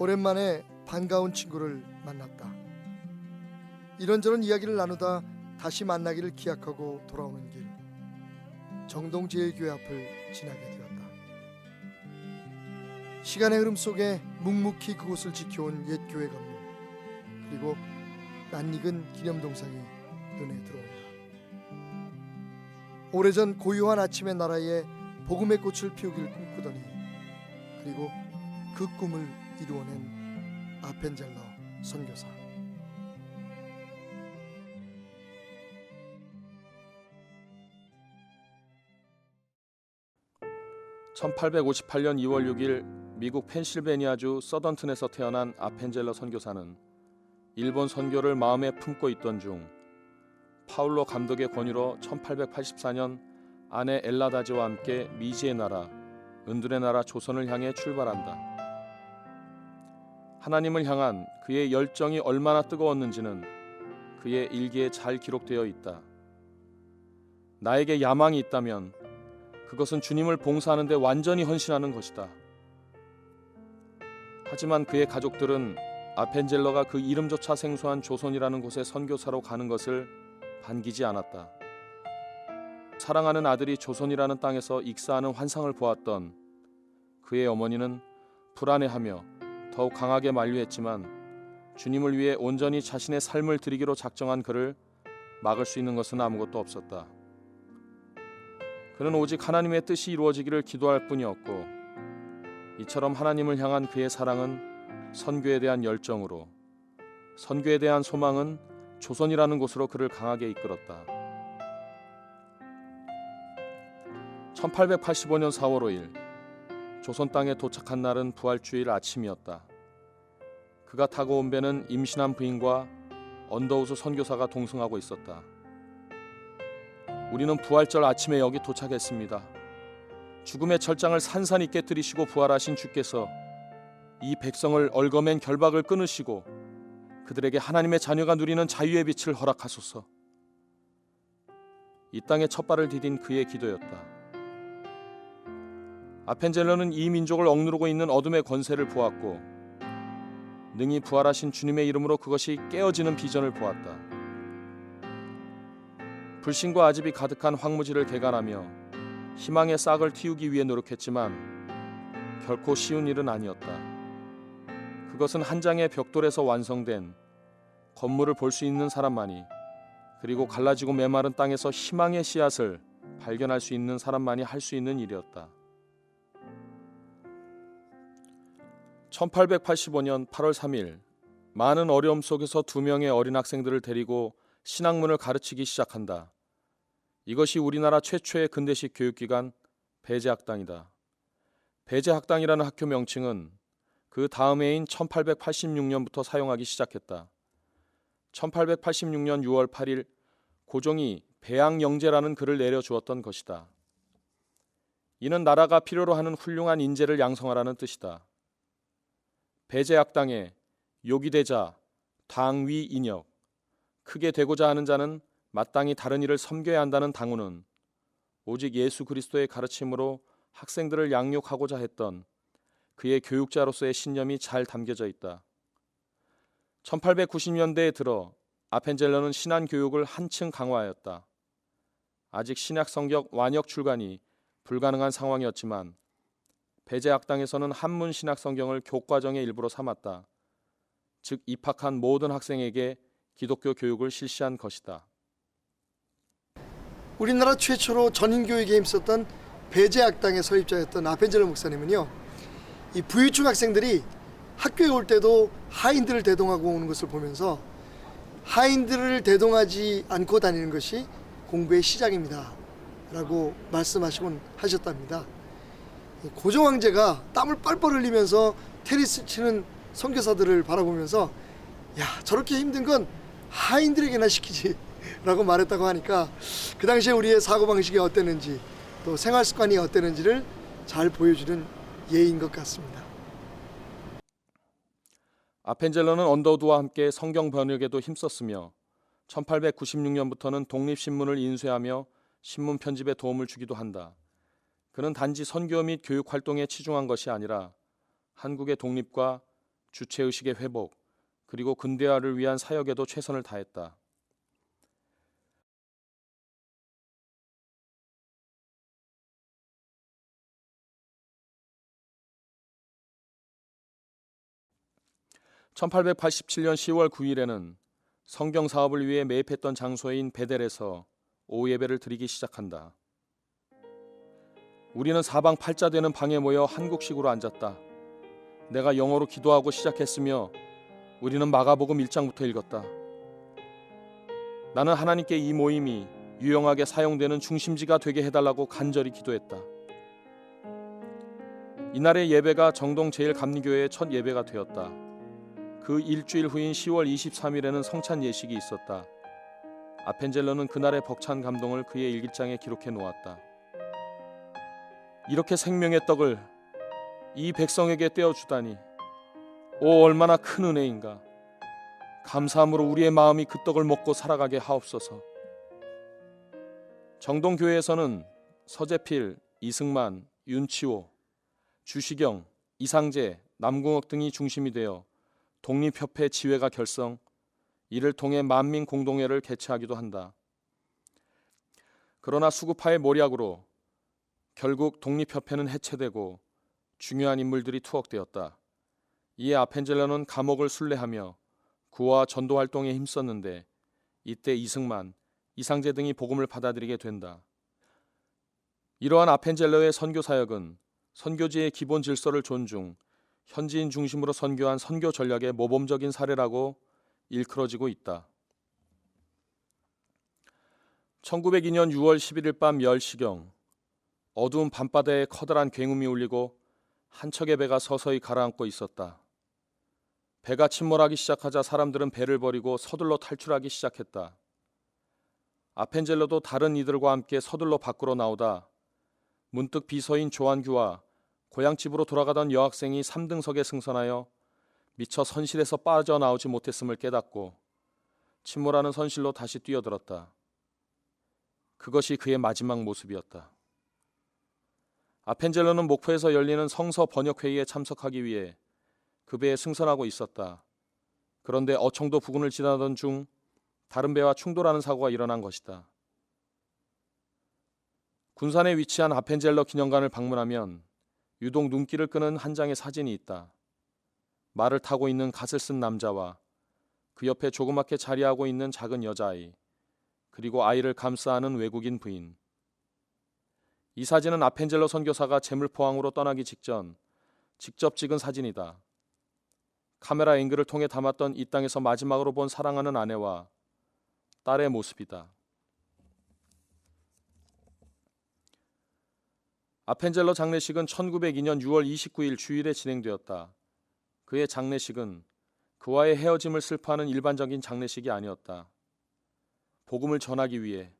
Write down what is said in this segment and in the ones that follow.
오랜만에 반가운 친구를 만났다. 이런저런 이야기를 나누다 다시 만나기를 기약하고 돌아오는 길, 정동제일교회 앞을 지나게 되었다. 시간의 흐름 속에 묵묵히 그곳을 지켜온 옛 교회 건물, 그리고 낯익은 기념동상이 눈에 들어온다. 오래전 고요한 아침의 나라에 복음의 꽃을 피우길 꿈꾸더니, 그리고 그 꿈을 이루어낸 아펜젤러 선교사. (1858년 2월 6일) 미국 펜실베니아주 서던튼에서 태어난 아펜젤러 선교사는 일본 선교를 마음에 품고 있던 중 파울로 감독의 권유로 1884년 아내 엘라다지와 함께 미지의 나라, 은둔의 나라 조선을 향해 출발한다. 하나님을 향한 그의 열정이 얼마나 뜨거웠는지는 그의 일기에 잘 기록되어 있다. 나에게 야망이 있다면 그것은 주님을 봉사하는 데 완전히 헌신하는 것이다. 하지만 그의 가족들은 아펜젤러가 그 이름조차 생소한 조선이라는 곳에 선교사로 가는 것을 반기지 않았다. 사랑하는 아들이 조선이라는 땅에서 익사하는 환상을 보았던 그의 어머니는 불안해하며 더욱 강하게 만류했지만 주님을 위해 온전히 자신의 삶을 드리기로 작정한 그를 막을 수 있는 것은 아무것도 없었다. 그는 오직 하나님의 뜻이 이루어지기를 기도할 뿐이었고, 이처럼 하나님을 향한 그의 사랑은 선교에 대한 열정으로, 선교에 대한 소망은 조선이라는 곳으로 그를 강하게 이끌었다. 1885년 4월 5일 조선 땅에 도착한 날은 부활주일 아침이었다. 그가 타고 온 배는 임신한 부인과 언더우즈 선교사가 동승하고 있었다. 우리는 부활절 아침에 여기 도착했습니다. 죽음의 철장을 산산히 깨뜨리시고 부활하신 주께서 이 백성을 얽어맨 결박을 끊으시고 그들에게 하나님의 자녀가 누리는 자유의 빛을 허락하소서. 이 땅에 첫 발을 디딘 그의 기도였다. 아펜젤러는 이 민족을 억누르고 있는 어둠의 권세를 보았고, 능히 부활하신 주님의 이름으로 그것이 깨어지는 비전을 보았다. 불신과 아집이 가득한 황무지를 개간하며 희망의 싹을 틔우기 위해 노력했지만 결코 쉬운 일은 아니었다. 그것은 한 장의 벽돌에서 완성된 건물을 볼 수 있는 사람만이, 그리고 갈라지고 메마른 땅에서 희망의 씨앗을 발견할 수 있는 사람만이 할 수 있는 일이었다. 1885년 8월 3일 많은 어려움 속에서 2명의 어린 학생들을 데리고 신학문을 가르치기 시작한다. 이것이 우리나라 최초의 근대식 교육기관 배제학당이다. 배제학당이라는 학교 명칭은 그 다음 해인 1886년부터 사용하기 시작했다. 1886년 6월 8일 고종이 배양영제라는 글을 내려주었던 것이다. 이는 나라가 필요로 하는 훌륭한 인재를 양성하라는 뜻이다. 배제학당에 요기되자 당위 인역, 크게 되고자 하는 자는 마땅히 다른 일을 섬겨야 한다는 당우는 오직 예수 그리스도의 가르침으로 학생들을 양육하고자 했던 그의 교육자로서의 신념이 잘 담겨져 있다. 1890년대에 들어 아펜젤러는 신안 교육을 한층 강화하였다. 아직 신약 성경 완역 출간이 불가능한 상황이었지만 배제학당에서는 한문 신약 성경을 교과정의 일부로 삼았다. 즉 입학한 모든 학생에게 기독교 교육을 실시한 것이다. 우리나라 최초로 전인교육에 힘썼던 배제학당의 설립자였던 아펜젤러 목사님은요, 이 부유층 학생들이 학교에 올 때도 하인들을 대동하고 오는 것을 보면서 하인들을 대동하지 않고 다니는 것이 공부의 시작입니다 라고 말씀하시곤 하셨답니다. 고종 황제가 땀을 뻘뻘 흘리면서 테니스 치는 선교사들을 바라보면서 야, 저렇게 힘든 건 하인들에게나 시키지 라고 말했다고 하니까 그 당시에 우리의 사고방식이 어땠는지 또 생활습관이 어땠는지를 잘 보여주는 예인 것 같습니다. 아펜젤러는 언더우드와 함께 성경 번역에도 힘썼으며 1896년부터는 독립신문을 인쇄하며 신문 편집에 도움을 주기도 한다. 그는 단지 선교 및 교육 활동에 치중한 것이 아니라 한국의 독립과 주체의식의 회복, 그리고 근대화를 위한 사역에도 최선을 다했다. (1887년 10월 9일에는) 성경 사업을 위해 매입했던 장소인 베델에서 오후 예배를 드리기 시작한다. 우리는 사방팔자 되는 방에 모여 한국식으로 앉았다. 내가 영어로 기도하고 시작했으며 우리는 마가복음 1장부터 읽었다. 나는 하나님께 이 모임이 유용하게 사용되는 중심지가 되게 해달라고 간절히 기도했다. 이날의 예배가 정동 제일감리교회의 첫 예배가 되었다. 그 일주일 후인 10월 23일에는 성찬 예식이 있었다. 아펜젤러는 그날의 벅찬 감동을 그의 일기장에 기록해 놓았다. 이렇게 생명의 떡을 이 백성에게 떼어주다니, 오 얼마나 큰 은혜인가. 감사함으로 우리의 마음이 그 떡을 먹고 살아가게 하옵소서. 정동교회에서는 서재필, 이승만, 윤치호, 주시경, 이상재, 남궁옥 등이 중심이 되어 독립협회 지회가 결성, 이를 통해 만민공동회를 개최하기도 한다. 그러나 수구파의 모략으로 결국 독립협회는 해체되고 중요한 인물들이 투옥되었다. 이에 아펜젤러는 감옥을 순례하며 구호와 전도 활동에 힘썼는데 이때 이승만, 이상재 등이 복음을 받아들이게 된다. 이러한 아펜젤러의 선교 사역은 선교지의 기본 질서를 존중, 현지인 중심으로 선교한 선교 전략의 모범적인 사례라고 일컬어지고 있다. 1902년 6월 11일 밤 10시경 어두운 밤바다에 커다란 굉음이 울리고 한 척의 배가 서서히 가라앉고 있었다. 배가 침몰하기 시작하자 사람들은 배를 버리고 서둘러 탈출하기 시작했다. 아펜젤러도 다른 이들과 함께 서둘러 밖으로 나오다 문득 비서인 조한규와 고향집으로 돌아가던 여학생이 3등석에 승선하여 미처 선실에서 빠져나오지 못했음을 깨닫고 침몰하는 선실로 다시 뛰어들었다. 그것이 그의 마지막 모습이었다. 아펜젤러는 목포에서 열리는 성서 번역회의에 참석하기 위해 그 배에 승선하고 있었다. 그런데 어청도 부근을 지나던 중 다른 배와 충돌하는 사고가 일어난 것이다. 군산에 위치한 아펜젤러 기념관을 방문하면 유독 눈길을 끄는 한 장의 사진이 있다. 말을 타고 있는 갓을 쓴 남자와 그 옆에 조그맣게 자리하고 있는 작은 여자아이, 그리고 아이를 감싸안은 외국인 부인. 이 사진은 아펜젤러 선교사가 재물포항으로 떠나기 직전 직접 찍은 사진이다. 카메라 앵글을 통해 담았던 이 땅에서 마지막으로 본 사랑하는 아내와 딸의 모습이다. 아펜젤러 장례식은 1902년 6월 29일 주일에 진행되었다. 그의 장례식은 그와의 헤어짐을 슬퍼하는 일반적인 장례식이 아니었다. 복음을 전하기 위해,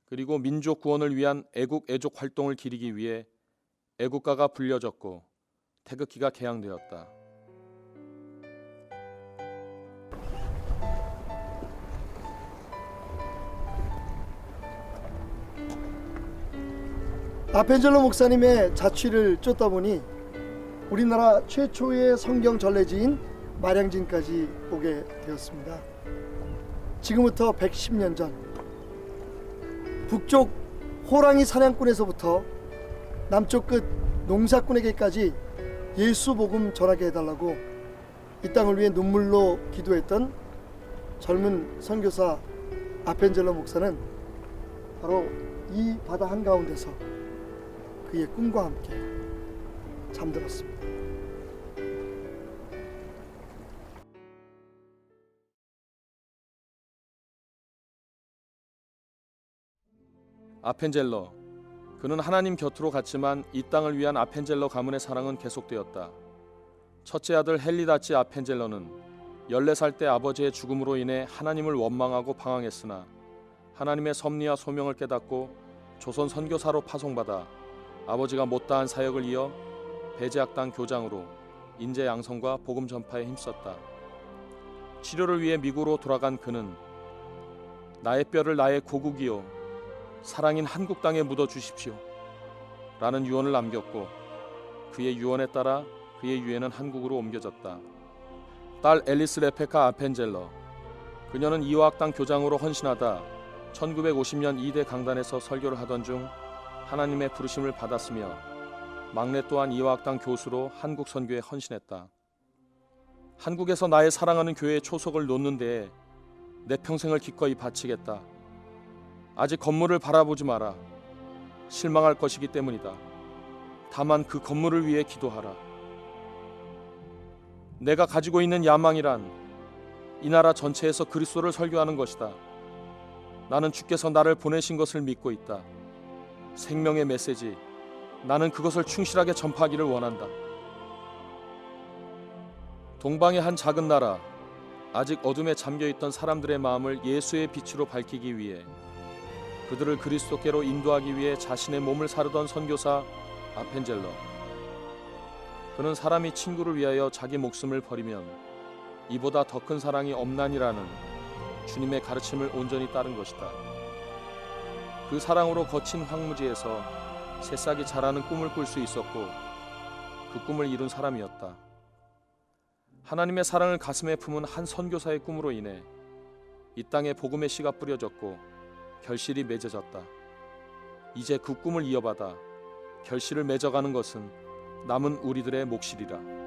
그리고 민족 구원을 위한 애국 애족 활동을 기리기 위해 애국가가 불려졌고 태극기가 개양되었다. 아펜젤러 목사님의 자취를 쫓다 보니 우리나라 최초의 성경 전래지인 마량진까지 오게 되었습니다. 지금부터 110년 전 북쪽 호랑이 사냥꾼에서부터 남쪽 끝 농사꾼에게까지 예수 복음 전하게 해달라고 이 땅을 위해 눈물로 기도했던 젊은 선교사 아펜젤러 목사는 바로 이 바다 한가운데서 그의 꿈과 함께 잠들었습니다. 아펜젤러, 그는 하나님 곁으로 갔지만 이 땅을 위한 아펜젤러 가문의 사랑은 계속되었다. 첫째 아들 헨리다치 아펜젤러는 14살 때 아버지의 죽음으로 인해 하나님을 원망하고 방황했으나 하나님의 섭리와 소명을 깨닫고 조선 선교사로 파송받아 아버지가 못다한 사역을 이어 배제학당 교장으로 인재 양성과 복음 전파에 힘썼다. 치료를 위해 미국으로 돌아간 그는 나의 뼈를 나의 고국이요 사랑인 한국 땅에 묻어 주십시오 라는 유언을 남겼고 그의 유언에 따라 그의 유해는 한국으로 옮겨졌다. 딸 앨리스 레페카 아펜젤러. 그녀는 이화학당 교장으로 헌신하다 1950년 2대 강단에서 설교를 하던 중 하나님의 부르심을 받았으며 막내 또한 이화학당 교수로 한국 선교에 헌신했다. 한국에서 나의 사랑하는 교회의 초석을 놓는 데에 내 평생을 기꺼이 바치겠다. 아직 건물을 바라보지 마라. 실망할 것이기 때문이다. 다만 그 건물을 위해 기도하라. 내가 가지고 있는 야망이란 이 나라 전체에서 그리스도를 설교하는 것이다. 나는 주께서 나를 보내신 것을 믿고 있다. 생명의 메시지, 나는 그것을 충실하게 전파하기를 원한다. 동방의 한 작은 나라, 아직 어둠에 잠겨있던 사람들의 마음을 예수의 빛으로 밝히기 위해 그들을 그리스도께로 인도하기 위해 자신의 몸을 사르던 선교사 아펜젤러. 그는 사람이 친구를 위하여 자기 목숨을 버리면 이보다 더 큰 사랑이 없나니라는 주님의 가르침을 온전히 따른 것이다. 그 사랑으로 거친 황무지에서 새싹이 자라는 꿈을 꿀 수 있었고 그 꿈을 이룬 사람이었다. 하나님의 사랑을 가슴에 품은 한 선교사의 꿈으로 인해 이 땅에 복음의 씨가 뿌려졌고 결실이 맺어졌다. 이제 그 꿈을 이어받아 결실을 맺어가는 것은 남은 우리들의 몫이리라.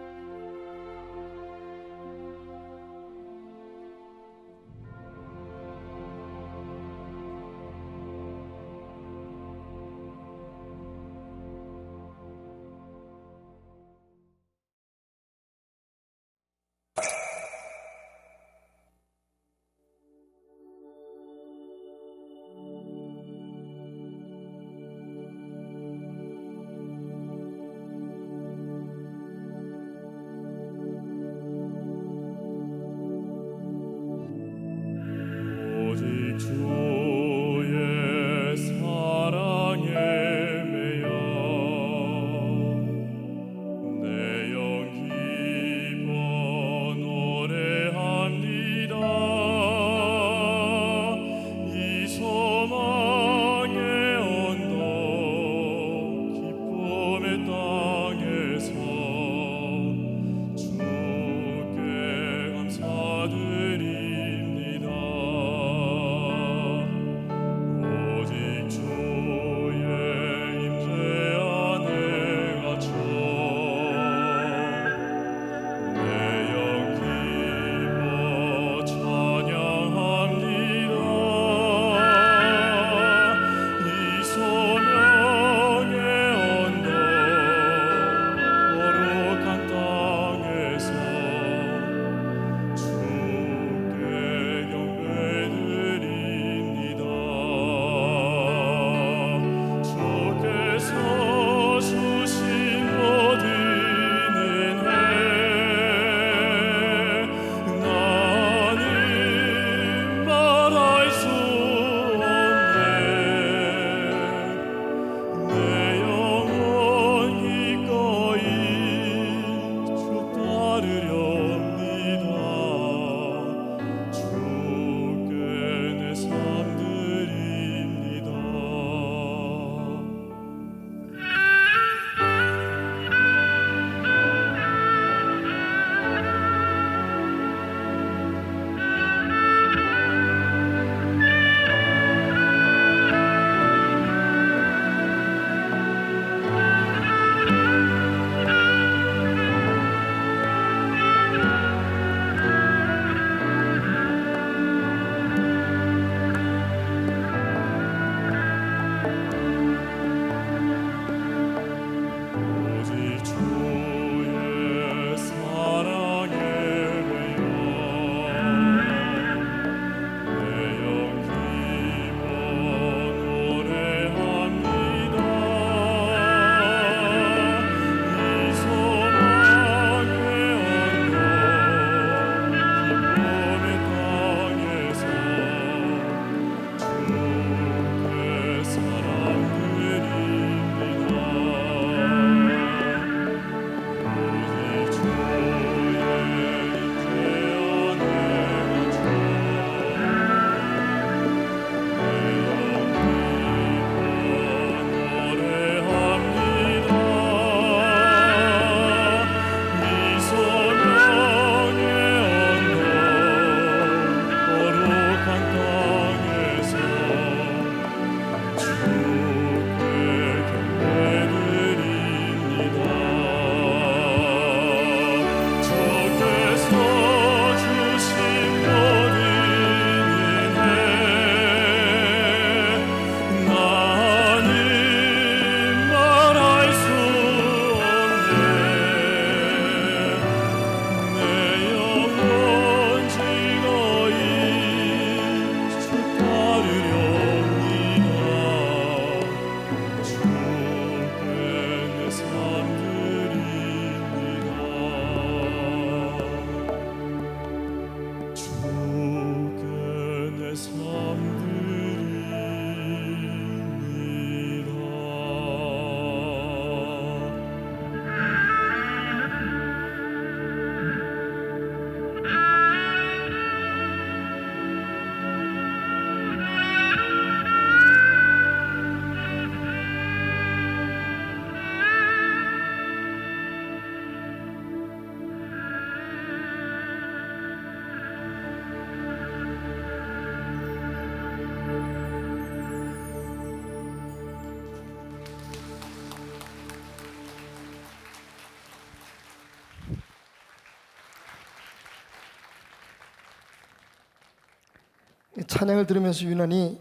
찬양을 들으면서 유난히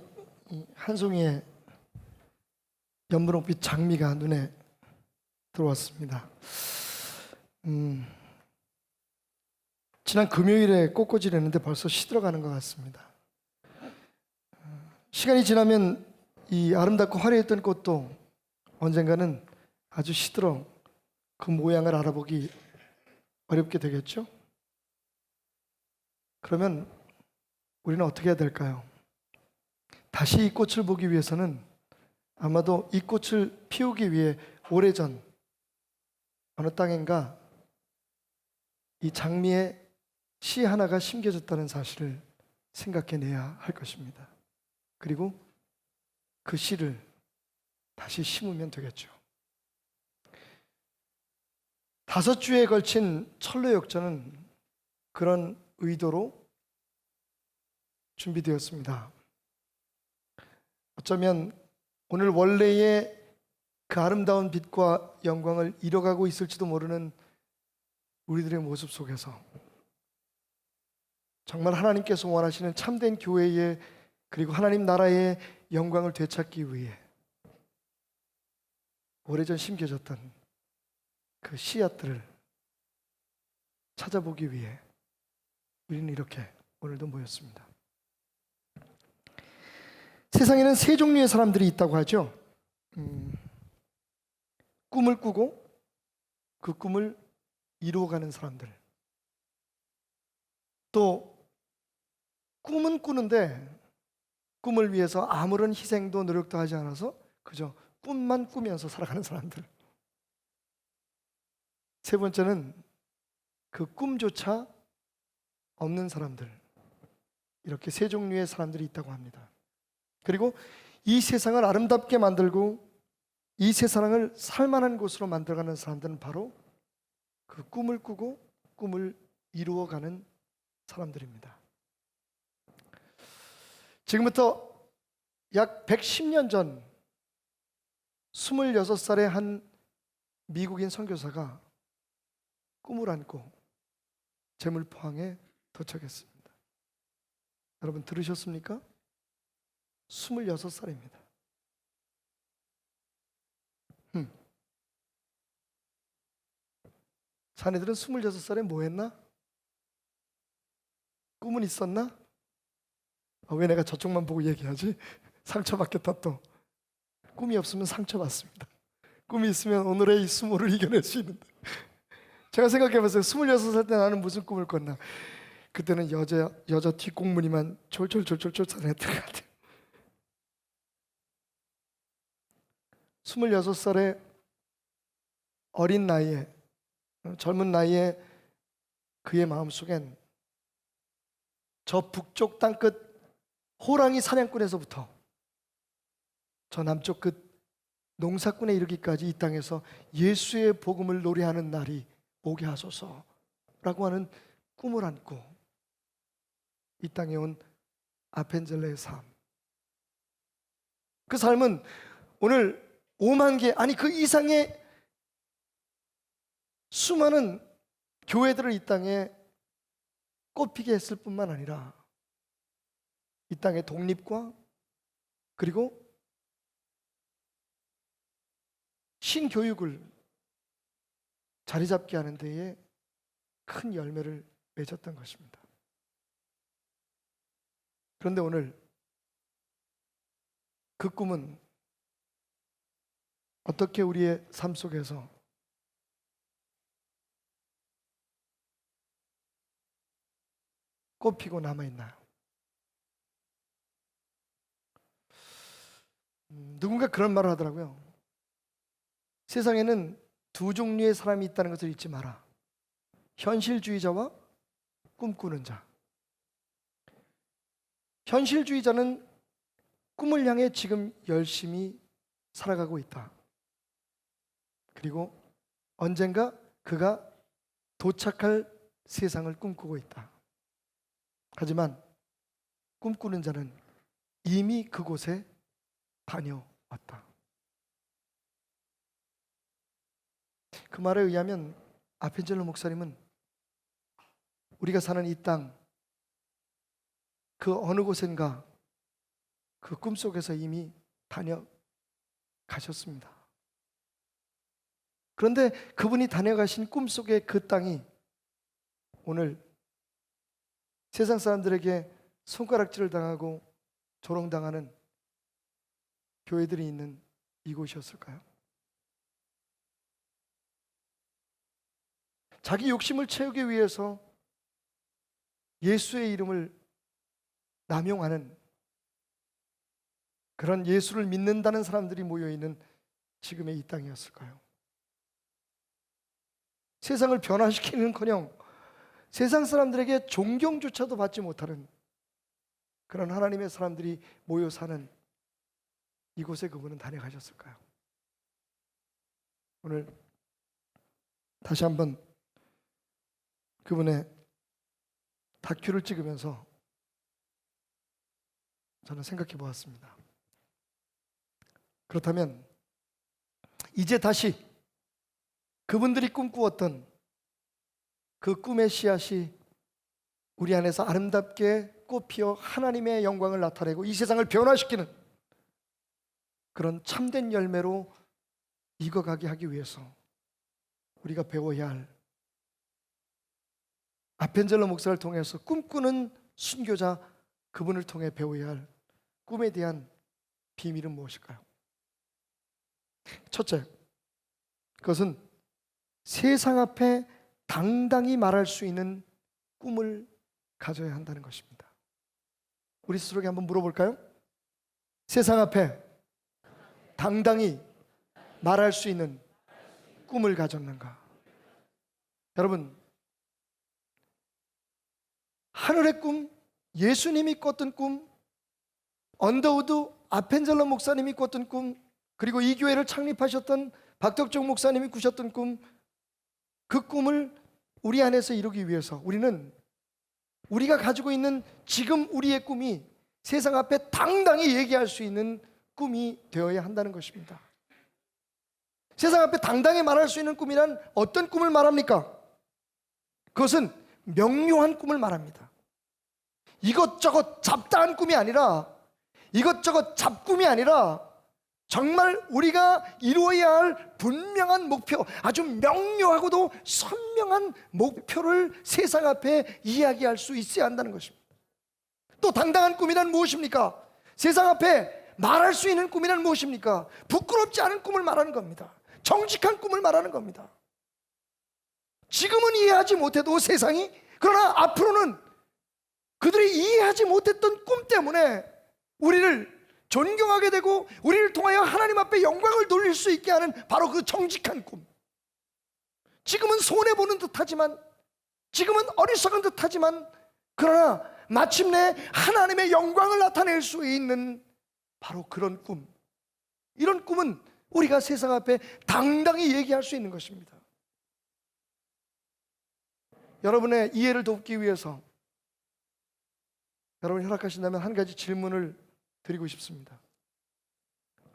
한 송이의 연분홍빛 장미가 눈에 들어왔습니다. 지난 금요일에 꽃꽂이를 했는데 벌써 시들어가는 것 같습니다. 시간이 지나면 이 아름답고 화려했던 꽃도 언젠가는 아주 시들어 그 모양을 알아보기 어렵게 되겠죠? 그러면 우리는 어떻게 해야 될까요? 다시 이 꽃을 보기 위해서는 아마도 이 꽃을 피우기 위해 오래전 어느 땅인가 이 장미에 씨 하나가 심겨졌다는 사실을 생각해내야 할 것입니다. 그리고 그 씨를 다시 심으면 되겠죠. 5주에 걸친 철로역전은 그런 의도로 준비되었습니다. 어쩌면 오늘 원래의 그 아름다운 빛과 영광을 잃어가고 있을지도 모르는 우리들의 모습 속에서 정말 하나님께서 원하시는 참된 교회의 그리고 하나님 나라의 영광을 되찾기 위해 오래전 심겨졌던 그 씨앗들을 찾아보기 위해 우리는 이렇게 오늘도 모였습니다. 세상에는 세 종류의 사람들이 있다고 하죠. 꿈을 꾸고 그 꿈을 이루어가는 사람들, 또 꿈은 꾸는데 꿈을 위해서 아무런 희생도 노력도 하지 않아서 그저 꿈만 꾸면서 살아가는 사람들, 세 번째는 그 꿈조차 없는 사람들, 이렇게 세 종류의 사람들이 있다고 합니다. 그리고 이 세상을 아름답게 만들고 이 세상을 살만한 곳으로 만들어가는 사람들은 바로 그 꿈을 꾸고 꿈을 이루어가는 사람들입니다. 지금부터 약 110년 전 26살의 한 미국인 선교사가 꿈을 안고 제물포항에 도착했습니다. 여러분 들으셨습니까? 26살입니다. 자네들은 26살에 뭐 했나? 꿈은 있었나? 왜 내가 저쪽만 보고 얘기하지? 상처받겠다 또. 꿈이 없으면 상처받습니다. 꿈이 있으면 오늘의 이 수모를 이겨낼 수 있는데. 제가 생각해봤어요. 26살 때 나는 무슨 꿈을 꿨나? 그때는 여자 뒷공무니만 졸졸졸졸 쫓아다녔던 것 같아요. 26살의 어린 나이에, 젊은 나이에 그의 마음속엔 저 북쪽 땅끝 호랑이 사냥꾼에서부터 저 남쪽 끝 농사꾼에 이르기까지 이 땅에서 예수의 복음을 노래하는 날이 오게 하소서라고 하는 꿈을 안고 이 땅에 온 아펜젤러의 삶, 그 삶은 오늘 5만 개, 아니 그 이상의 수많은 교회들을 이 땅에 꽃피게 했을 뿐만 아니라 이 땅의 독립과 그리고 신교육을 자리 잡게 하는 데에 큰 열매를 맺었던 것입니다. 그런데 오늘 그 꿈은 어떻게 우리의 삶 속에서 꽃피고 남아있나요? 누군가 그런 말을 하더라고요. 세상에는 두 종류의 사람이 있다는 것을 잊지 마라. 현실주의자와 꿈꾸는 자. 현실주의자는 꿈을 향해 지금 열심히 살아가고 있다. 그리고 언젠가 그가 도착할 세상을 꿈꾸고 있다. 하지만 꿈꾸는 자는 이미 그곳에 다녀왔다. 그 말에 의하면 아펜젤러 목사님은 우리가 사는 이 땅, 그 어느 곳엔가 그 꿈속에서 이미 다녀가셨습니다. 그런데 그분이 다녀가신 꿈속의 그 땅이 오늘 세상 사람들에게 손가락질을 당하고 조롱당하는 교회들이 있는 이곳이었을까요? 자기 욕심을 채우기 위해서 예수의 이름을 남용하는, 그런 예수를 믿는다는 사람들이 모여있는 지금의 이 땅이었을까요? 세상을 변화시키는커녕 세상 사람들에게 존경조차도 받지 못하는 그런 하나님의 사람들이 모여 사는 이곳에 그분은 다녀가셨을까요? 오늘 다시 한번 그분의 다큐를 찍으면서 저는 생각해 보았습니다. 그렇다면 이제 다시 그분들이 꿈꾸었던 그 꿈의 씨앗이 우리 안에서 아름답게 꽃피어 하나님의 영광을 나타내고 이 세상을 변화시키는 그런 참된 열매로 익어가게 하기 위해서 우리가 배워야 할, 아펜젤러 목사를 통해서 꿈꾸는 순교자 그분을 통해 배워야 할 꿈에 대한 비밀은 무엇일까요? 첫째, 그것은 세상 앞에 당당히 말할 수 있는 꿈을 가져야 한다는 것입니다. 우리 스스로에게 한번 물어볼까요? 세상 앞에 당당히 말할 수 있는 꿈을 가졌는가? 여러분, 하늘의 꿈, 예수님이 꿨던 꿈, 언더우드 아펜젤러 목사님이 꿨던 꿈, 그리고 이 교회를 창립하셨던 박덕종 목사님이 꾸셨던 꿈, 그 꿈을 우리 안에서 이루기 위해서 우리는 우리가 가지고 있는 지금 우리의 꿈이 세상 앞에 당당히 얘기할 수 있는 꿈이 되어야 한다는 것입니다. 세상 앞에 당당히 말할 수 있는 꿈이란 어떤 꿈을 말합니까? 그것은 명료한 꿈을 말합니다. 이것저것 잡다한 꿈이 아니라, 이것저것 잡꿈이 아니라 정말 우리가 이루어야 할 분명한 목표, 아주 명료하고도 선명한 목표를 세상 앞에 이야기할 수 있어야 한다는 것입니다. 또 당당한 꿈이란 무엇입니까? 세상 앞에 말할 수 있는 꿈이란 무엇입니까? 부끄럽지 않은 꿈을 말하는 겁니다. 정직한 꿈을 말하는 겁니다. 지금은 이해하지 못해도 세상이, 그러나 앞으로는 그들이 이해하지 못했던 꿈 때문에 우리를 존경하게 되고 우리를 통하여 하나님 앞에 영광을 돌릴 수 있게 하는 바로 그 정직한 꿈. 지금은 손해보는 듯하지만, 지금은 어리석은 듯하지만, 그러나 마침내 하나님의 영광을 나타낼 수 있는 바로 그런 꿈. 이런 꿈은 우리가 세상 앞에 당당히 얘기할 수 있는 것입니다. 여러분의 이해를 돕기 위해서 여러분 허락하신다면 한 가지 질문을 드리고 싶습니다.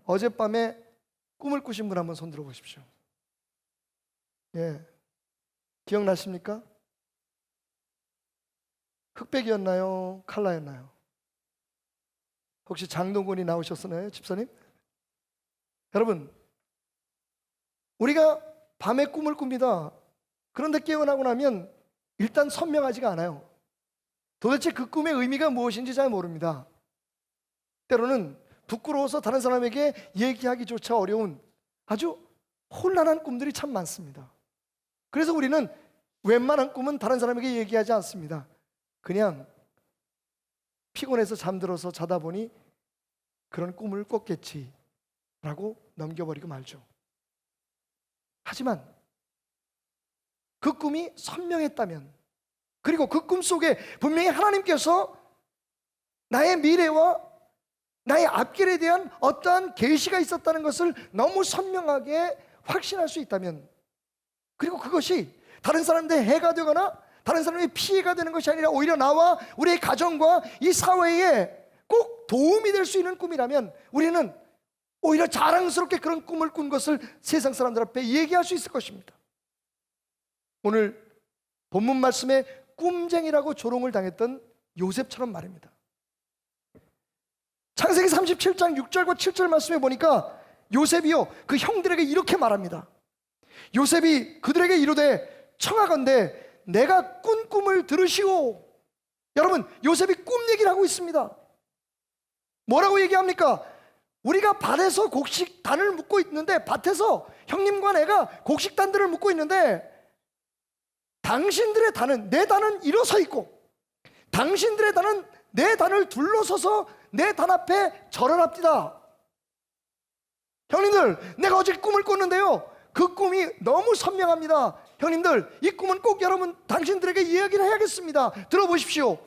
어젯밤에 꿈을 꾸신 분 한번 손 들어 보십시오. 예, 기억나십니까? 흑백이었나요? 칼라였나요? 혹시 장동건이 나오셨나요, 집사님? 여러분, 우리가 밤에 꿈을 꿉니다. 그런데 깨어나고 나면 일단 선명하지가 않아요. 도대체 그 꿈의 의미가 무엇인지 잘 모릅니다. 때로는 부끄러워서 다른 사람에게 얘기하기조차 어려운 아주 혼란한 꿈들이 참 많습니다. 그래서 우리는 웬만한 꿈은 다른 사람에게 얘기하지 않습니다. 그냥 피곤해서 잠들어서 자다 보니 그런 꿈을 꿨겠지 라고 넘겨버리고 말죠. 하지만 그 꿈이 선명했다면, 그리고 그 꿈 속에 분명히 하나님께서 나의 미래와 나의 앞길에 대한 어떠한 계시가 있었다는 것을 너무 선명하게 확신할 수 있다면, 그리고 그것이 다른 사람들의 해가 되거나 다른 사람의 피해가 되는 것이 아니라 오히려 나와 우리의 가정과 이 사회에 꼭 도움이 될 수 있는 꿈이라면 우리는 오히려 자랑스럽게 그런 꿈을 꾼 것을 세상 사람들 앞에 얘기할 수 있을 것입니다. 오늘 본문 말씀에 꿈쟁이라고 조롱을 당했던 요셉처럼 말입니다. 창세기 37장 6절과 7절 말씀에 보니까 요셉이요 그 형들에게 이렇게 말합니다. 요셉이 그들에게 이르되 청하건대 내가 꾼 꿈을 들으시오. 여러분, 요셉이 꿈 얘기를 하고 있습니다. 뭐라고 얘기합니까? 우리가 밭에서 곡식단을 묶고 있는데, 밭에서 형님과 내가 곡식단들을 묶고 있는데, 당신들의 단은, 내 단은 일어서 있고 당신들의 단은 내 단을 둘러서서 내 단 앞에 절을 합디다. 형님들, 내가 어제 꿈을 꿨는데요, 그 꿈이 너무 선명합니다. 형님들, 이 꿈은 꼭 여러분 당신들에게 이야기를 해야겠습니다. 들어보십시오.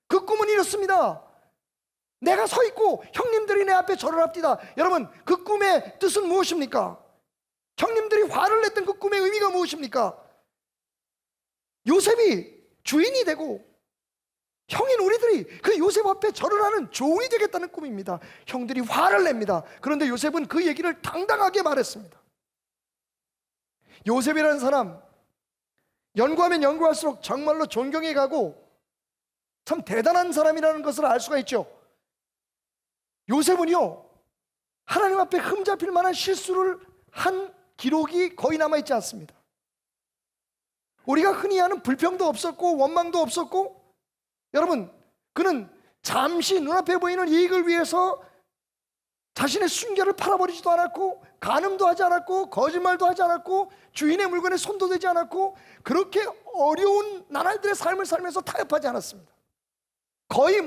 그 꿈은 이렇습니다. 내가 서 있고 형님들이 내 앞에 절을 합디다. 여러분, 그 꿈의 뜻은 무엇입니까? 형님들이 화를 냈던 그 꿈의 의미가 무엇입니까? 요셉이 주인이 되고 형인 우리들이 그 요셉 앞에 절을 하는 종이 되겠다는 꿈입니다. 형들이 화를 냅니다. 그런데 요셉은 그 얘기를 당당하게 말했습니다. 요셉이라는 사람, 연구하면 연구할수록 정말로 존경해 가고 참 대단한 사람이라는 것을 알 수가 있죠. 요셉은요, 하나님 앞에 흠잡힐 만한 실수를 한 기록이 거의 남아있지 않습니다. 우리가 흔히 하는 불평도 없었고 원망도 없었고, 여러분, 그는 잠시 눈앞에 보이는 이익을 위해서 자신의 순결을 팔아버리지도 않았고, 간음도 하지 않았고, 거짓말도 하지 않았고, 주인의 물건에 손도 대지 않았고, 그렇게 어려운 나날들의 삶을 살면서 타협하지 않았습니다. 거의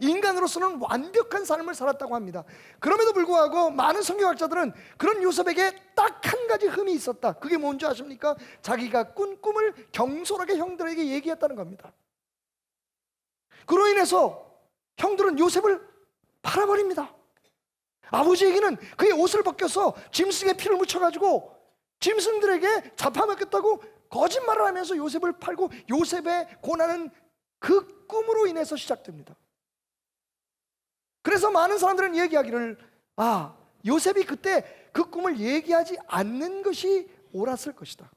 인간으로서는 완벽한 삶을 살았다고 합니다. 그럼에도 불구하고 많은 성경학자들은 그런 요셉에게 딱 한 가지 흠이 있었다. 그게 뭔지 아십니까? 자기가 꾼 꿈을 경솔하게 형들에게 얘기했다는 겁니다. 그로 인해서 형들은 요셉을 팔아버립니다. 아버지에게는 그의 옷을 벗겨서 짐승의 피를 묻혀가지고 짐승들에게 잡아먹겠다고 거짓말을 하면서 요셉을 팔고, 요셉의 고난은 그 꿈으로 인해서 시작됩니다. 그래서 많은 사람들은 얘기하기를, 요셉이 그때 그 꿈을 얘기하지 않는 것이 옳았을 것이다.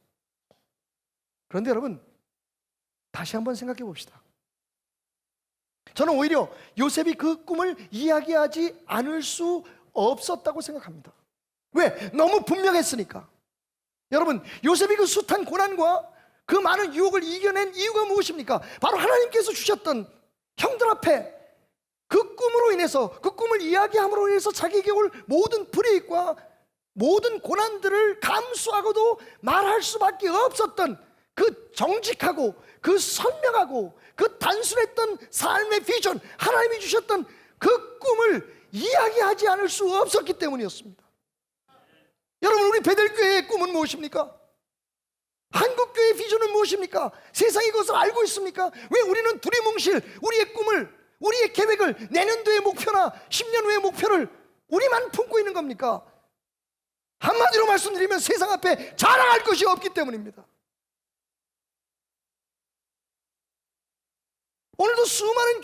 그런데 여러분, 다시 한번 생각해 봅시다. 저는 오히려 요셉이 그 꿈을 이야기하지 않을 수 없었다고 생각합니다. 왜? 너무 분명했으니까. 여러분, 요셉이 그 숱한 고난과 그 많은 유혹을 이겨낸 이유가 무엇입니까? 바로 하나님께서 주셨던 형들 앞에 그 꿈으로 인해서, 그 꿈을 이야기함으로 인해서 자기에게 올 모든 불이익과 모든 고난들을 감수하고도 말할 수밖에 없었던 그 정직하고 그 선명하고 그 단순했던 삶의 비전, 하나님이 주셨던 그 꿈을 이야기하지 않을 수 없었기 때문이었습니다. 여러분, 우리 베델교회의 꿈은 무엇입니까? 한국교회의 비전은 무엇입니까? 세상이 그것을 알고 있습니까? 왜 우리는 두리뭉실 우리의 꿈을, 우리의 계획을, 내년도의 목표나 10년 후의 목표를 우리만 품고 있는 겁니까? 한마디로 말씀드리면 세상 앞에 자랑할 것이 없기 때문입니다. 오늘도 수많은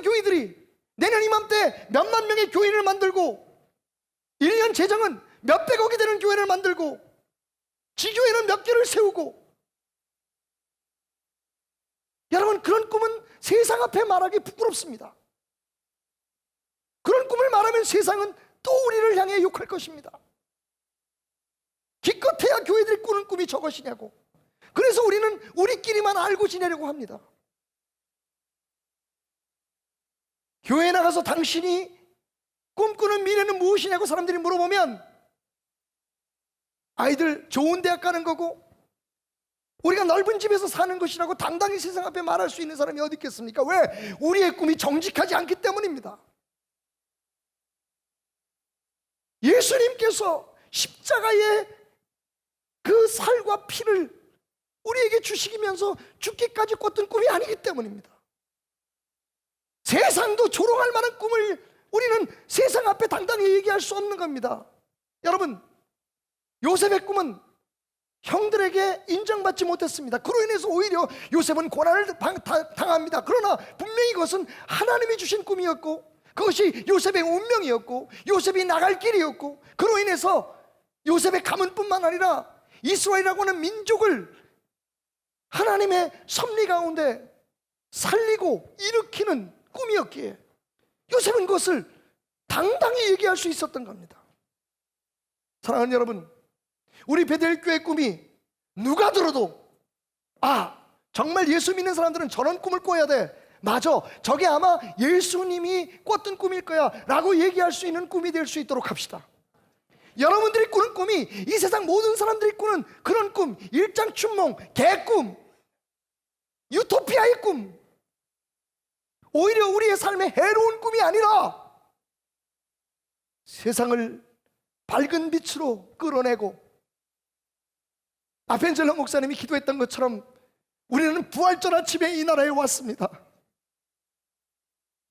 교회들이 내년 이맘때 몇만 명의 교회를 만들고, 1년 재정은 몇백억이 되는 교회를 만들고, 지교회는 몇 개를 세우고, 여러분, 그런 꿈은 세상 앞에 말하기 부끄럽습니다. 그런 꿈을 말하면 세상은 또 우리를 향해 욕할 것입니다. 기껏해야 교회들이 꾸는 꿈이 저것이냐고. 그래서 우리는 우리끼리만 알고 지내려고 합니다. 교회에 나가서 당신이 꿈꾸는 미래는 무엇이냐고 사람들이 물어보면 아이들 좋은 대학 가는 거고 우리가 넓은 집에서 사는 것이라고 당당히 세상 앞에 말할 수 있는 사람이 어디 있겠습니까? 왜? 우리의 꿈이 정직하지 않기 때문입니다. 예수님께서 십자가의 그 살과 피를 우리에게 주시면서 죽기까지 꿨던 꿈이 아니기 때문입니다. 세상도 조롱할 만한 꿈을 우리는 세상 앞에 당당히 얘기할 수 없는 겁니다. 여러분, 요셉의 꿈은 형들에게 인정받지 못했습니다. 그로 인해서 오히려 요셉은 고난을 당합니다. 그러나 분명히 그것은 하나님이 주신 꿈이었고, 그것이 요셉의 운명이었고, 요셉이 나갈 길이었고, 그로 인해서 요셉의 가문뿐만 아니라 이스라엘이라고 하는 민족을 하나님의 섭리 가운데 살리고 일으키는 꿈이었기에 요셉은 그것을 당당히 얘기할 수 있었던 겁니다. 사랑하는 여러분, 우리 베델교회 꿈이 누가 들어도 정말 예수 믿는 사람들은 저런 꿈을 꿔야 돼, 맞아, 저게 아마 예수님이 꿨던 꿈일 거야 라고 얘기할 수 있는 꿈이 될 수 있도록 합시다. 여러분들이 꾸는 꿈이 이 세상 모든 사람들이 꾸는 그런 꿈, 일장춘몽, 개꿈, 유토피아의 꿈, 오히려 우리의 삶에 해로운 꿈이 아니라 세상을 밝은 빛으로 끌어내고, 아펜젤러 목사님이 기도했던 것처럼 우리는 부활절 아침에 이 나라에 왔습니다.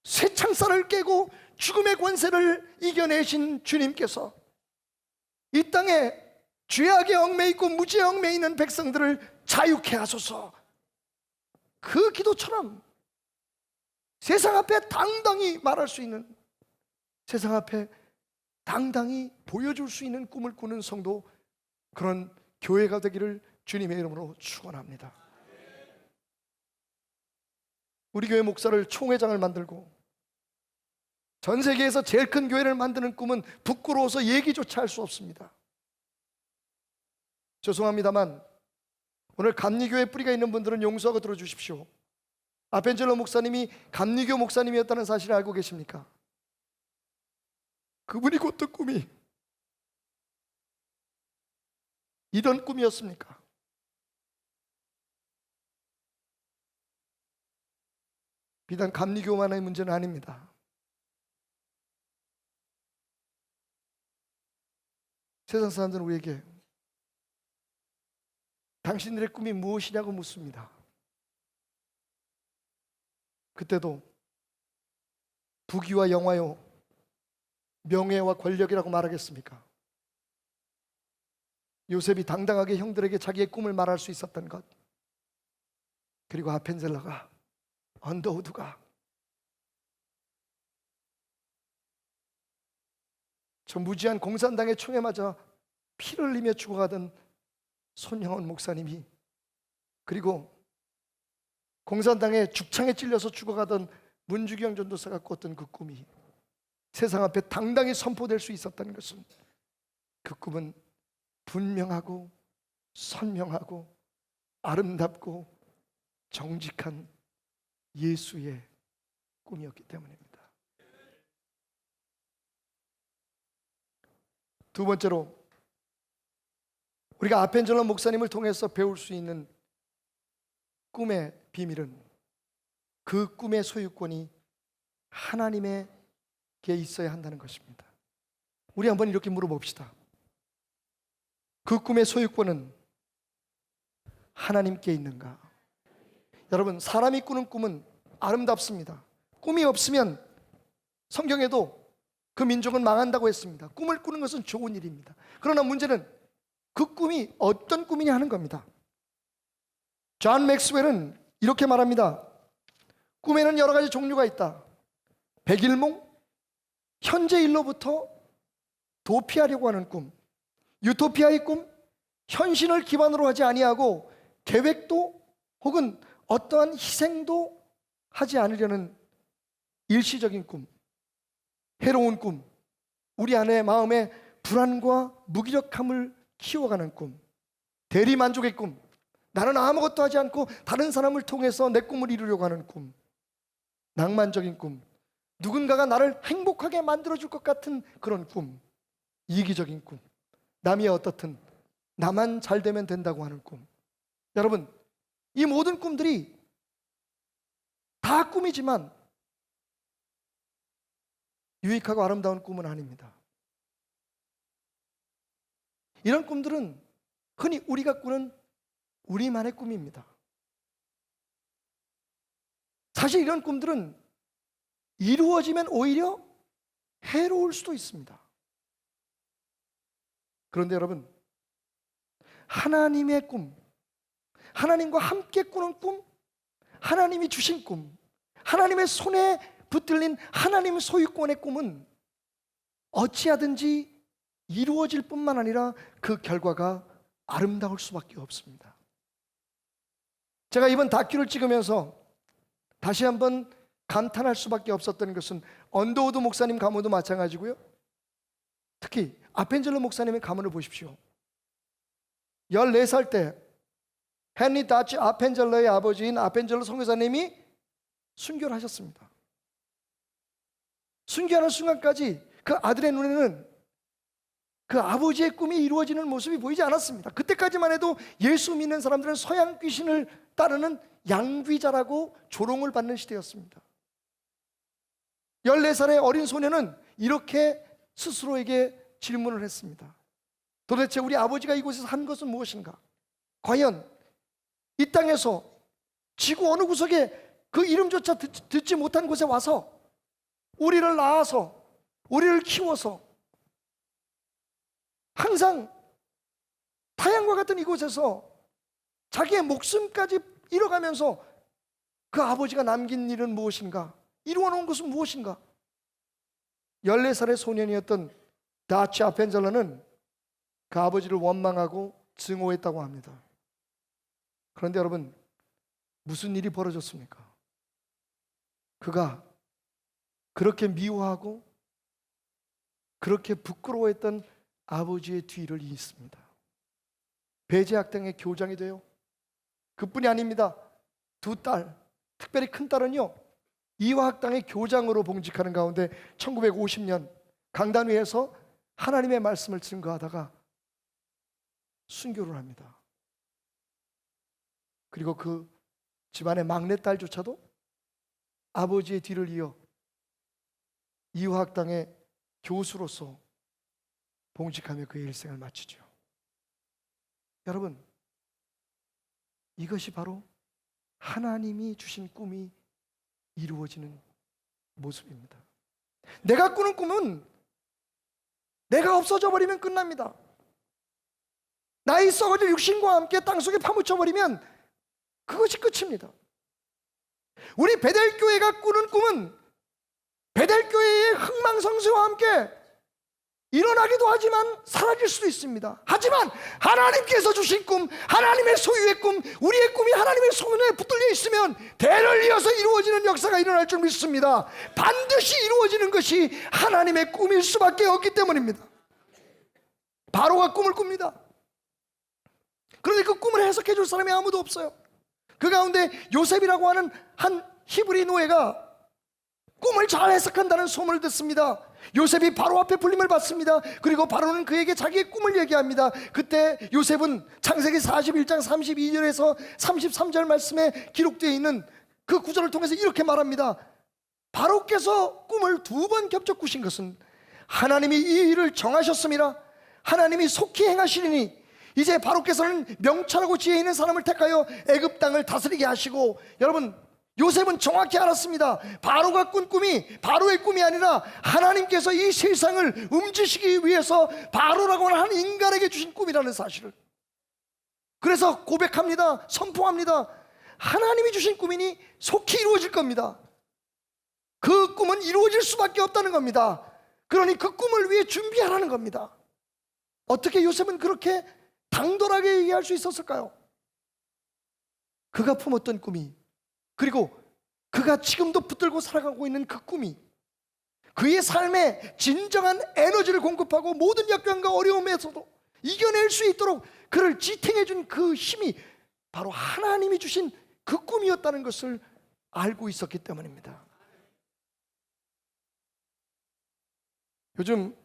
쇠창살을 깨고 죽음의 권세를 이겨내신 주님께서 이 땅에 죄악에 얽매여 있고 무지에 얽매여 있는 백성들을 자유케 하소서. 그 기도처럼 세상 앞에 당당히 말할 수 있는, 세상 앞에 당당히 보여줄 수 있는 꿈을 꾸는 성도, 그런 교회가 되기를 주님의 이름으로 축원합니다. 우리 교회 목사를 총회장을 만들고 전 세계에서 제일 큰 교회를 만드는 꿈은 부끄러워서 얘기조차 할 수 없습니다. 죄송합니다만 오늘 감리교회 뿌리가 있는 분들은 용서하고 들어주십시오. 아펜젤러 목사님이 감리교 목사님이었다는 사실을 알고 계십니까? 그분이 꿨던 꿈이 이런 꿈이었습니까? 비단 감리교만의 문제는 아닙니다. 세상 사람들은 우리에게 당신들의 꿈이 무엇이냐고 묻습니다. 그때도 부귀와 영화요, 명예와 권력이라고 말하겠습니까? 요셉이 당당하게 형들에게 자기의 꿈을 말할 수 있었던 것, 그리고 아펜젤러가, 언더우드가 저 무지한 공산당의 총에 맞아 피를 흘리며 죽어가던 손형원 목사님이, 그리고 공산당의 죽창에 찔려서 죽어가던 문주경 전도사가 꿨던 그 꿈이 세상 앞에 당당히 선포될 수 있었다는 것은, 그 꿈은 분명하고 선명하고 아름답고 정직한 예수의 꿈이었기 때문입니다. 두 번째로, 우리가 아펜젤러 목사님을 통해서 배울 수 있는 꿈의 비밀은, 그 꿈의 소유권이 하나님에게 있어야 한다는 것입니다. 우리 한번 이렇게 물어봅시다. 그 꿈의 소유권은 하나님께 있는가? 여러분, 사람이 꾸는 꿈은 아름답습니다. 꿈이 없으면 성경에도 그 민족은 망한다고 했습니다. 꿈을 꾸는 것은 좋은 일입니다. 그러나 문제는 그 꿈이 어떤 꿈이냐 하는 겁니다. 존 맥스웰은 이렇게 말합니다. 꿈에는 여러 가지 종류가 있다. 백일몽, 현재 일로부터 도피하려고 하는 꿈, 유토피아의 꿈, 현실을 기반으로 하지 아니하고 계획도 혹은 어떠한 희생도 하지 않으려는 일시적인 꿈, 해로운 꿈, 우리 안에 마음에 불안과 무기력함을 키워가는 꿈, 대리만족의 꿈, 나는 아무것도 하지 않고 다른 사람을 통해서 내 꿈을 이루려고 하는 꿈, 낭만적인 꿈, 누군가가 나를 행복하게 만들어줄 것 같은 그런 꿈, 이기적인 꿈, 남이 어떻든 나만 잘 되면 된다고 하는 꿈. 여러분, 이 모든 꿈들이 다 꿈이지만 유익하고 아름다운 꿈은 아닙니다. 이런 꿈들은 흔히 우리가 꾸는 우리만의 꿈입니다. 사실 이런 꿈들은 이루어지면 오히려 해로울 수도 있습니다. 그런데 여러분, 하나님의 꿈, 하나님과 함께 꾸는 꿈, 하나님이 주신 꿈, 하나님의 손에 붙들린 하나님 소유권의 꿈은 어찌하든지 이루어질 뿐만 아니라 그 결과가 아름다울 수밖에 없습니다. 제가 이번 다큐를 찍으면서 다시 한번 감탄할 수밖에 없었던 것은 언더우드 목사님 가문도 마찬가지고요. 특히 아펜젤러 목사님의 가문을 보십시오. 14살 때 헨리 다치 아펜젤러의 아버지인 아펜젤러 선교사님이 순교를 하셨습니다. 순교하는 순간까지 그 아들의 눈에는 그 아버지의 꿈이 이루어지는 모습이 보이지 않았습니다. 그때까지만 해도 예수 믿는 사람들은 서양 귀신을 따르는 양귀자라고 조롱을 받는 시대였습니다. 14살의 어린 소녀는 이렇게 스스로에게 질문을 했습니다. 도대체 우리 아버지가 이곳에서 한 것은 무엇인가? 과연 이 땅에서 지구 어느 구석에 그 이름조차 듣지 못한 곳에 와서 우리를 낳아서 우리를 키워서 항상 타양과 같은 이곳에서 자기의 목숨까지 잃어가면서 그 아버지가 남긴 일은 무엇인가? 이루어놓은 것은 무엇인가? 14살의 소년이었던 다치 아펜젤러는 그 아버지를 원망하고 증오했다고 합니다. 그런데 여러분, 무슨 일이 벌어졌습니까? 그가 그렇게 미워하고 그렇게 부끄러워했던 아버지의 뒤를 잇습니다. 배제학당의 교장이 돼요. 그뿐이 아닙니다. 두 딸, 특별히 큰 딸은요, 이화학당의 교장으로 봉직하는 가운데 1950년 강단 위에서 하나님의 말씀을 증거하다가 순교를 합니다. 그리고 그 집안의 막내딸조차도 아버지의 뒤를 이어 이화학당의 교수로서 봉직하며 그의 일생을 마치죠. 여러분, 이것이 바로 하나님이 주신 꿈이 이루어지는 모습입니다. 내가 꾸는 꿈은 내가 없어져 버리면 끝납니다. 나의 썩어질 육신과 함께 땅속에 파묻혀 버리면 그것이 끝입니다. 우리 베델교회가 꾸는 꿈은 베델교회의 흥망성쇠와 함께 일어나기도 하지만 사라질 수도 있습니다. 하지만 하나님께서 주신 꿈, 하나님의 소유의 꿈, 우리의 꿈이 하나님의 손에 붙들려 있으면 대를 이어서 이루어지는 역사가 일어날 줄 믿습니다. 반드시 이루어지는 것이 하나님의 꿈일 수밖에 없기 때문입니다. 바로가 꿈을 꿉니다. 그런데 그 꿈을 해석해 줄 사람이 아무도 없어요. 그 가운데 요셉이라고 하는 한 히브리 노예가 꿈을 잘 해석한다는 소문을 듣습니다. 요셉이 바로 앞에 불림을 받습니다. 그리고 바로는 그에게 자기의 꿈을 얘기합니다. 그때 요셉은 창세기 41장 32절에서 33절 말씀에 기록되어 있는 그 구절을 통해서 이렇게 말합니다. 바로께서 꿈을 2번 겹쳐 꾸신 것은 하나님이 이 일을 정하셨습니다. 하나님이 속히 행하시리니 이제 바로께서는 명철하고 지혜 있는 사람을 택하여 애굽 땅을 다스리게 하시고, 여러분, 요셉은 정확히 알았습니다. 바로가 꾼 꿈이 바로의 꿈이 아니라 하나님께서 이 세상을 움직이기 위해서 바로라고 하는 한 인간에게 주신 꿈이라는 사실을. 그래서 고백합니다. 선포합니다. 하나님이 주신 꿈이니 속히 이루어질 겁니다. 그 꿈은 이루어질 수밖에 없다는 겁니다. 그러니 그 꿈을 위해 준비하라는 겁니다. 어떻게 요셉은 그렇게 당돌하게 얘기할 수 있었을까요? 그가 품었던 꿈이, 그리고 그가 지금도 붙들고 살아가고 있는 그 꿈이 그의 삶에 진정한 에너지를 공급하고 모든 역경과 어려움에서도 이겨낼 수 있도록 그를 지탱해 준 그 힘이 바로 하나님이 주신 그 꿈이었다는 것을 알고 있었기 때문입니다. 요즘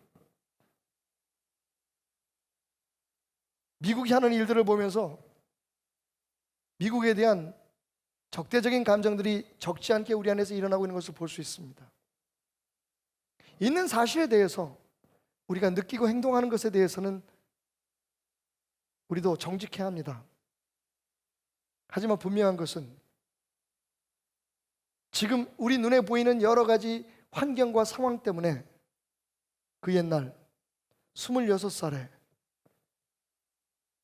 미국이 하는 일들을 보면서 미국에 대한 적대적인 감정들이 적지 않게 우리 안에서 일어나고 있는 것을 볼 수 있습니다. 있는 사실에 대해서 우리가 느끼고 행동하는 것에 대해서는 우리도 정직해야 합니다. 하지만 분명한 것은 지금 우리 눈에 보이는 여러 가지 환경과 상황 때문에 그 옛날 26살에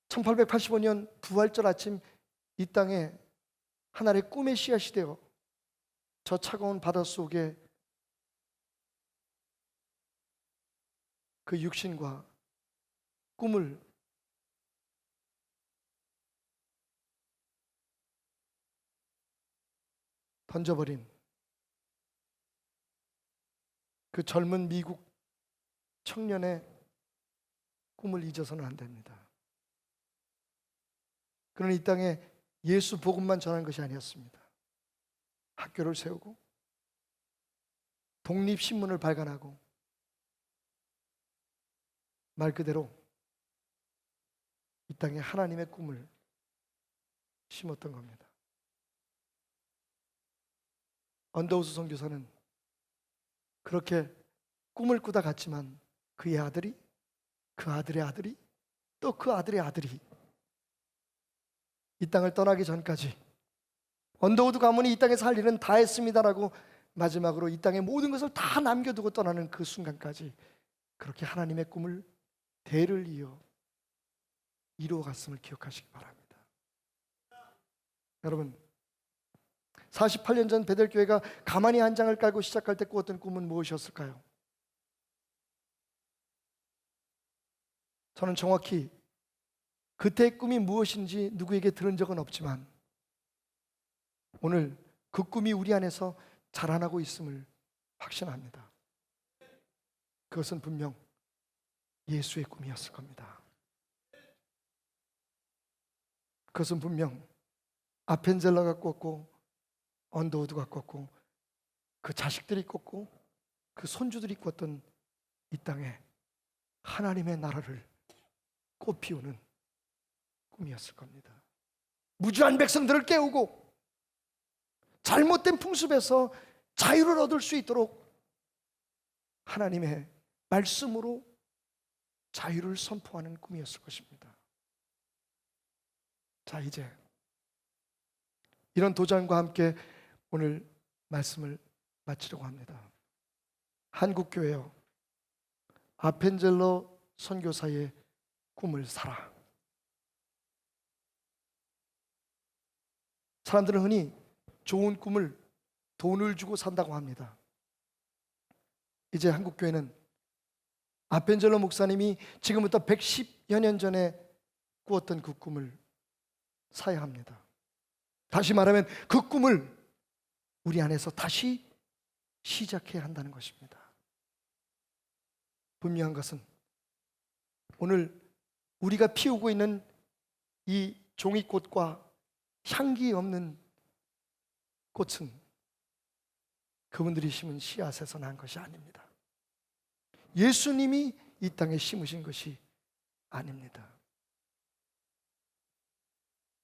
1885년 부활절 아침 이 땅에 하나의 꿈의 씨앗이 되어 저 차가운 바다 속에 그 육신과 꿈을 던져버린 그 젊은 미국 청년의 꿈을 잊어서는 안 됩니다. 그는 이 땅에 예수 복음만 전한 것이 아니었습니다. 학교를 세우고 독립신문을 발간하고 말 그대로 이 땅에 하나님의 꿈을 심었던 겁니다. 언더우스 선교사는 그렇게 꿈을 꾸다 갔지만 그의 아들이, 그 아들의 아들이, 또 그 아들의 아들이 이 땅을 떠나기 전까지 언더우드 가문이 이 땅에서 할 일은 다 했습니다라고 마지막으로 이 땅의 모든 것을 다 남겨두고 떠나는 그 순간까지 그렇게 하나님의 꿈을 대를 이어 이루어갔음을 기억하시기 바랍니다. 여러분, 48년 전 베델교회가 가만히 한 장을 깔고 시작할 때 꾸었던 꿈은 무엇이었을까요? 저는 정확히 그때의 꿈이 무엇인지 누구에게 들은 적은 없지만 오늘 그 꿈이 우리 안에서 자라나고 있음을 확신합니다. 그것은 분명 예수의 꿈이었을 겁니다. 그것은 분명 아펜젤러가 꿨고 언더우드가 꿨고 그 자식들이 꿨고 그 손주들이 꿨던 이 땅에 하나님의 나라를 꽃피우는 꿈이었을 겁니다. 무주한 백성들을 깨우고 잘못된 풍습에서 자유를 얻을 수 있도록 하나님의 말씀으로 자유를 선포하는 꿈이었을 것입니다. 자, 이제 이런 도전과 함께 오늘 말씀을 마치려고 합니다. 한국교회여, 아펜젤러 선교사의 꿈을 살아. 사람들은 흔히 좋은 꿈을 돈을 주고 산다고 합니다. 이제 한국교회는 아펜젤러 목사님이 지금부터 110여 년 전에 꾸었던 그 꿈을 사야 합니다. 다시 말하면 그 꿈을 우리 안에서 다시 시작해야 한다는 것입니다. 분명한 것은 오늘 우리가 피우고 있는 이 종이꽃과 향기 없는 꽃은 그분들이 심은 씨앗에서 난 것이 아닙니다. 예수님이 이 땅에 심으신 것이 아닙니다.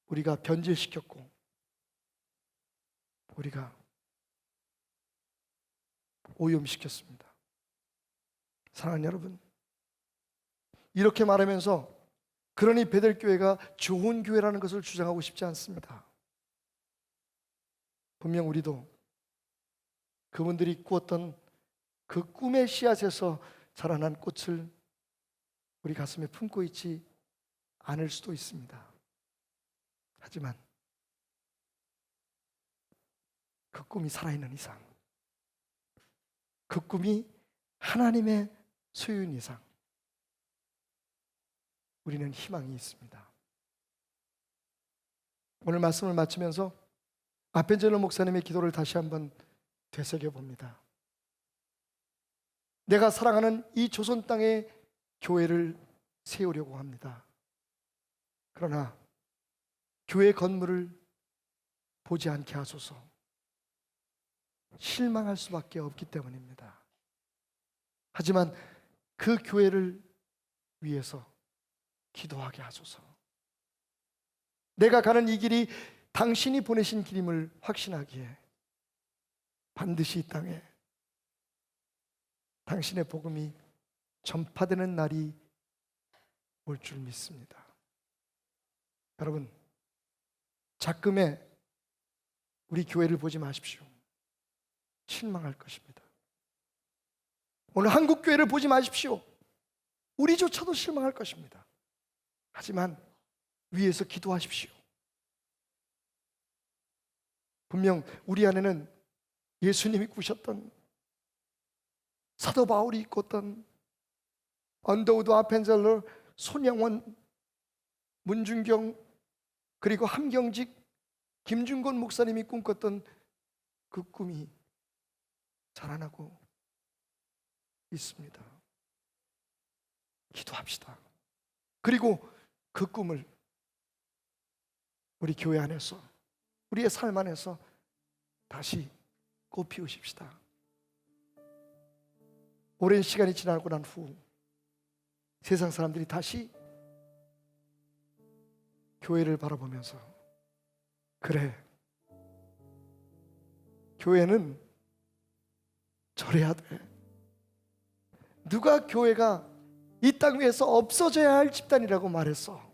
우리가 변질시켰고 우리가 오염시켰습니다. 사랑하는 여러분, 이렇게 말하면서 그러니 베델교회가 좋은 교회라는 것을 주장하고 싶지 않습니다. 분명 우리도 그분들이 꾸었던 그 꿈의 씨앗에서 자라난 꽃을 우리 가슴에 품고 있지 않을 수도 있습니다. 하지만 그 꿈이 살아있는 이상, 그 꿈이 하나님의 소유인 이상 우리는 희망이 있습니다. 오늘 말씀을 마치면서 아펜젤러 목사님의 기도를 다시 한번 되새겨 봅니다. 내가 사랑하는 이 조선 땅에 교회를 세우려고 합니다. 그러나 교회 건물을 보지 않게 하소서. 실망할 수밖에 없기 때문입니다. 하지만 그 교회를 위해서 기도하게 하소서. 내가 가는 이 길이 당신이 보내신 길임을 확신하기에 반드시 이 땅에 당신의 복음이 전파되는 날이 올 줄 믿습니다. 여러분, 작금에 우리 교회를 보지 마십시오. 실망할 것입니다. 오늘 한국 교회를 보지 마십시오. 우리조차도 실망할 것입니다. 하지만 위에서 기도하십시오. 분명 우리 안에는 예수님이 꾸셨던, 사도 바울이 꿨던, 언더우드 아펜젤러, 손양원, 문준경, 그리고 함경직, 김준건 목사님이 꿈꿨던 그 꿈이 자라나고 있습니다. 기도합시다. 그리고 그 꿈을 우리 교회 안에서, 우리의 삶 안에서 다시 꽃 피우십시다. 오랜 시간이 지나고 난 후 세상 사람들이 다시 교회를 바라보면서, 그래, 교회는 저래야 돼. 누가 교회가 이 땅 위에서 없어져야 할 집단이라고 말했어?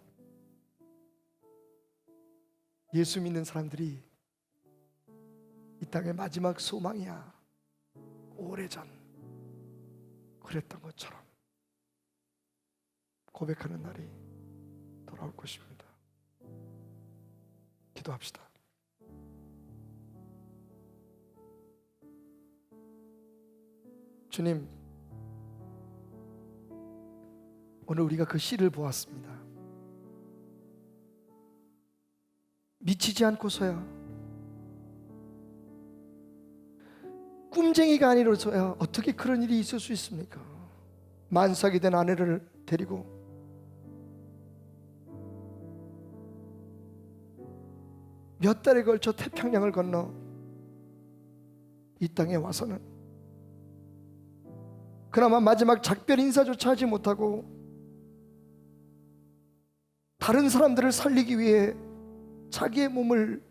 예수 믿는 사람들이 이 땅의 마지막 소망이야. 오래전 그랬던 것처럼 고백하는 날이 돌아올 것입니다. 기도합시다. 주님, 오늘 우리가 그 씨를 보았습니다. 미치지 않고서야, 꿈쟁이가 아니라서야 어떻게 그런 일이 있을 수 있습니까? 만삭이 된 아내를 데리고 몇 달에 걸쳐 태평양을 건너 이 땅에 와서는 그나마 마지막 작별 인사조차 하지 못하고 다른 사람들을 살리기 위해 자기의 몸을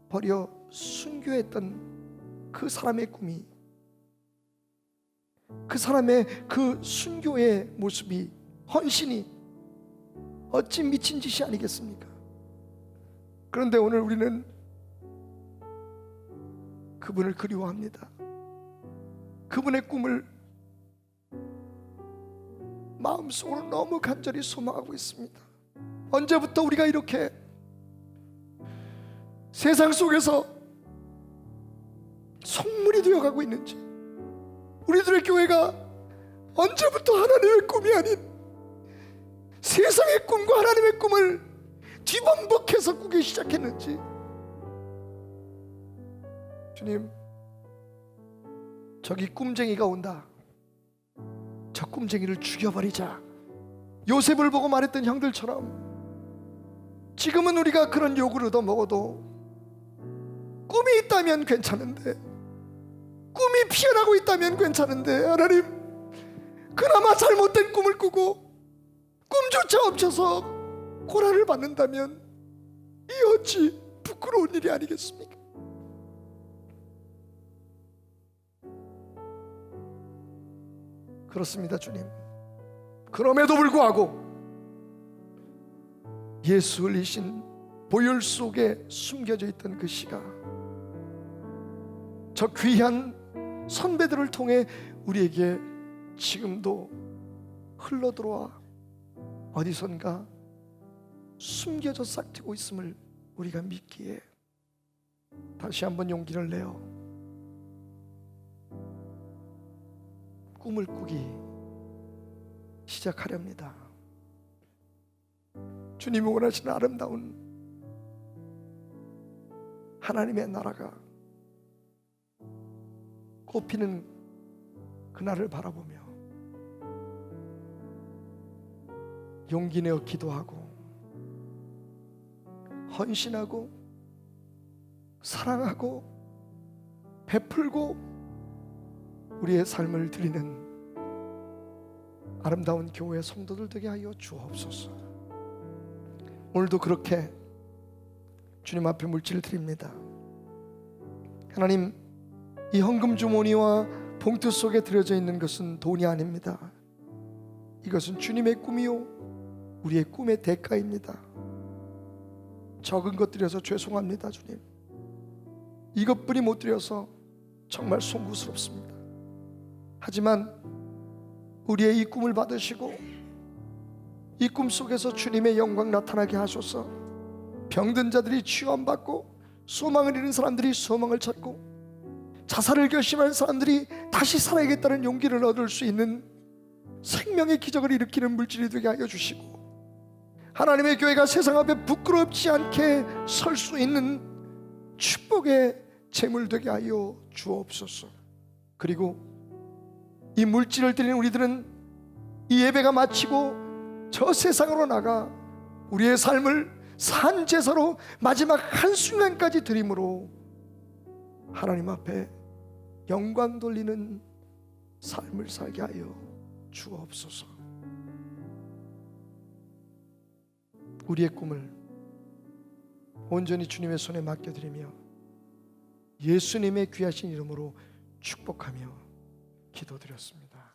버려 순교했던 그 사람의 꿈이, 그 사람의 그 순교의 모습이, 헌신이 어찌 미친 짓이 아니겠습니까? 그런데 오늘 우리는 그분을 그리워합니다. 그분의 꿈을 마음속으로 너무 간절히 소망하고 있습니다. 언제부터 우리가 이렇게 세상 속에서 속물이 되어가고 있는지, 우리들의 교회가 언제부터 하나님의 꿈이 아닌 세상의 꿈과 하나님의 꿈을 뒤범벅해서 꾸기 시작했는지. 주님, 저기 꿈쟁이가 온다. 저 꿈쟁이를 죽여버리자. 요셉을 보고 말했던 형들처럼 지금은 우리가 그런 욕을 얻어먹어도 꿈이 있다면 괜찮은데, 꿈이 피어나고 있다면 괜찮은데, 하나님, 그나마 잘못된 꿈을 꾸고 꿈조차 엎쳐서 고난을 받는다면 이 어찌 부끄러운 일이 아니겠습니까? 그렇습니다, 주님. 그럼에도 불구하고 예수 흘리신 보혈 속에 숨겨져 있던 그 씨가 저 귀한 선배들을 통해 우리에게 지금도 흘러들어와 어디선가 숨겨져 싹트고 있음을 우리가 믿기에 다시 한번 용기를 내어 꿈을 꾸기 시작하렵니다. 주님이 원하시는 아름다운 하나님의 나라가 꽃피는 그날을 바라보며 용기 내어 기도하고 헌신하고 사랑하고 베풀고 우리의 삶을 드리는 아름다운 교회 성도들 되게 하여 주옵소서. 오늘도 그렇게 주님 앞에 물질을 드립니다. 하나님, 이 헌금 주머니와 봉투 속에 들여져 있는 것은 돈이 아닙니다. 이것은 주님의 꿈이요 우리의 꿈의 대가입니다. 적은 것 드려서 죄송합니다, 주님. 이것뿐이 못 드려서 정말 송구스럽습니다. 하지만 우리의 이 꿈을 받으시고 이 꿈 속에서 주님의 영광 나타나게 하소서. 병든 자들이 치유받고 소망을 잃은 사람들이 소망을 찾고 자살을 결심한 사람들이 다시 살아야겠다는 용기를 얻을 수 있는 생명의 기적을 일으키는 물질이 되게 하여 주시고 하나님의 교회가 세상 앞에 부끄럽지 않게 설 수 있는 축복의 재물 되게 하여 주옵소서. 그리고 이 물질을 드리는 우리들은 이 예배가 마치고 저 세상으로 나가 우리의 삶을 산 제사로 마지막 한순간까지 드림으로 하나님 앞에 영광 돌리는 삶을 살게 하여 주옵소서. 우리의 꿈을 온전히 주님의 손에 맡겨드리며 예수님의 귀하신 이름으로 축복하며 기도드렸습니다.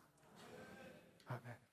아멘.